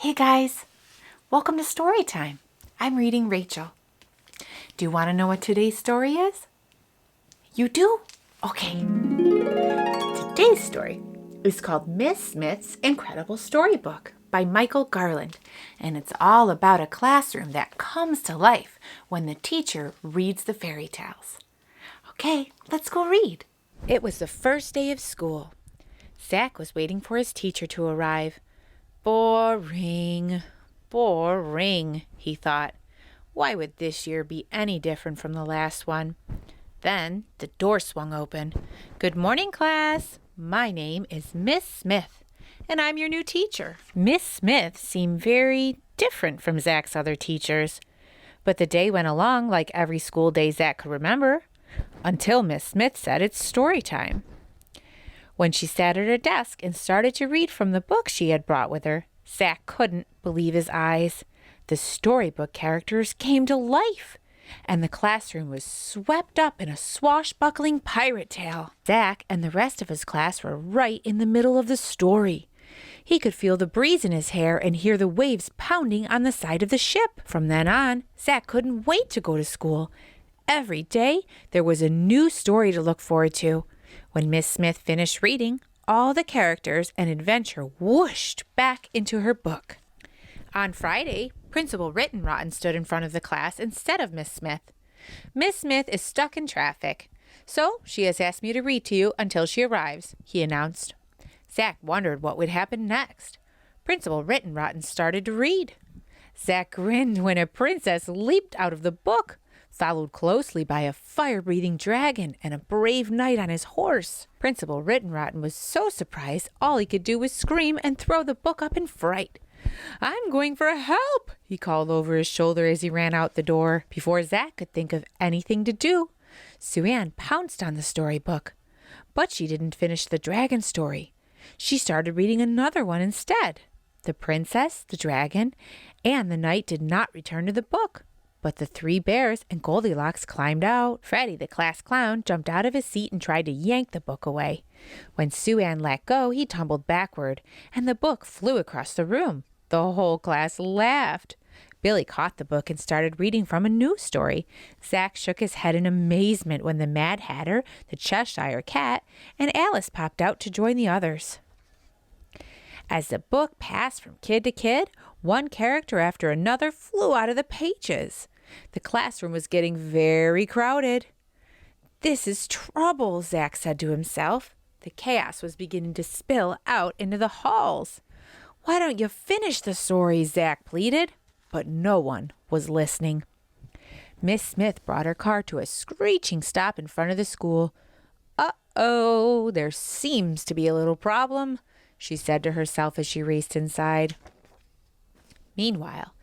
Hey guys, welcome to story time. I'm reading Rachael. Do you want to know what today's story is? You do? Okay. Today's story is called Miss Smith's Incredible Storybook by Garland, and it's all about a classroom that comes to life when the teacher reads the fairy tales. Okay, let's go read. It was the first day of school. Zack was waiting for his teacher to arrive. Boring, he thought. Why would this year be any different from the last one? Then the door swung open. Good morning, class. My name is Miss Smith, and I'm your new teacher. Miss Smith seemed very different from Zack's other teachers. But the day went along like every school day Zack could remember, until Miss Smith said it's story time. When she sat at her desk and started to read from the book she had brought with her, Zack couldn't believe his eyes. The storybook characters came to life, and the classroom was swept up in a swashbuckling pirate tale. Zack and the rest of his class were right in the middle of the story. He could feel the breeze in his hair and hear the waves pounding on the side of the ship. From then on, Zack couldn't wait to go to school. Every day, there was a new story to look forward to. When Miss Smith finished reading, all the characters and adventure whooshed back into her book. On Friday, Principal Rittenrotten stood in front of the class instead of Miss Smith. Miss Smith is stuck in traffic, so she has asked me to read to you until she arrives, he announced. Zack wondered what would happen next. Principal Rittenrotten started to read. Zack grinned when a princess leaped out of the book, followed closely by a fire-breathing dragon and a brave knight on his horse. Principal Rittenrotten was so surprised all he could do was scream and throw the book up in fright. I'm going for help, he called over his shoulder as he ran out the door. Before Zack could think of anything to do, Sue Ann pounced on the storybook. But she didn't finish the dragon story. She started reading another one instead. The princess, the dragon, and the knight did not return to the book. But the three bears and Goldilocks climbed out. Freddie, the class clown, jumped out of his seat and tried to yank the book away. When Sue Ann let go, he tumbled backward, and the book flew across the room. The whole class laughed. Billy caught the book and started reading from a new story. Zack shook his head in amazement when the Mad Hatter, the Cheshire Cat, and Alice popped out to join the others. As the book passed from kid to kid, one character after another flew out of the pages. The classroom was getting very crowded. This is trouble, Zack said to himself. The chaos was beginning to spill out into the halls. Why don't you finish the story, Zack pleaded. But no one was listening. Miss Smith brought her car to a screeching stop in front of the school. Uh-oh, there seems to be a little problem, she said to herself as she raced inside. Meanwhile,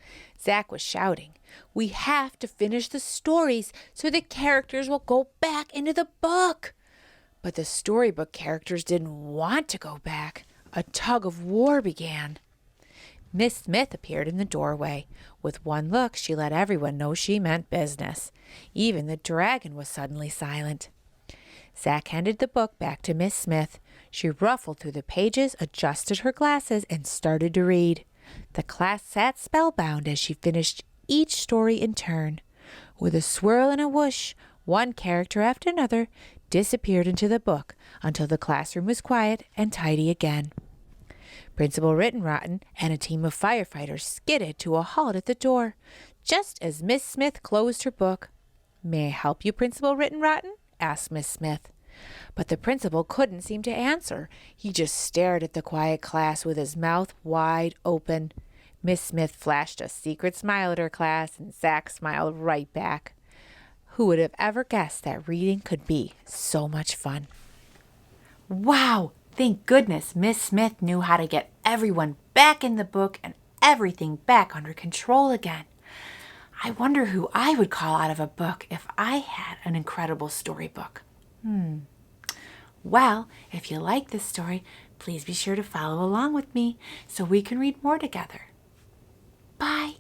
Zack was shouting, We have to finish the stories so the characters will go back into the book. But the storybook characters didn't want to go back. A tug of war began. Miss Smith appeared in the doorway. With one look, she let everyone know she meant business. Even the dragon was suddenly silent. Zack handed the book back to Miss Smith. She ruffled through the pages, adjusted her glasses, and started to read. The class sat spellbound as she finished each story in turn. With a swirl and a whoosh, one character after another disappeared into the book until the classroom was quiet and tidy again. Principal Rittenrotten and a team of firefighters skidded to a halt at the door, just as Miss Smith closed her book. May I help you, Principal Rittenrotten? Asked Miss Smith. But the principal couldn't seem to answer. He just stared at the quiet class with his mouth wide open. Miss Smith flashed a secret smile at her class, and Zack smiled right back. Who would have ever guessed that reading could be so much fun? Wow! Thank goodness Miss Smith knew how to get everyone back in the book and everything back under control again. I wonder who I would call out of a book if I had an incredible storybook. Well, if you like this story, please be sure to follow along with me so we can read more together. Bye.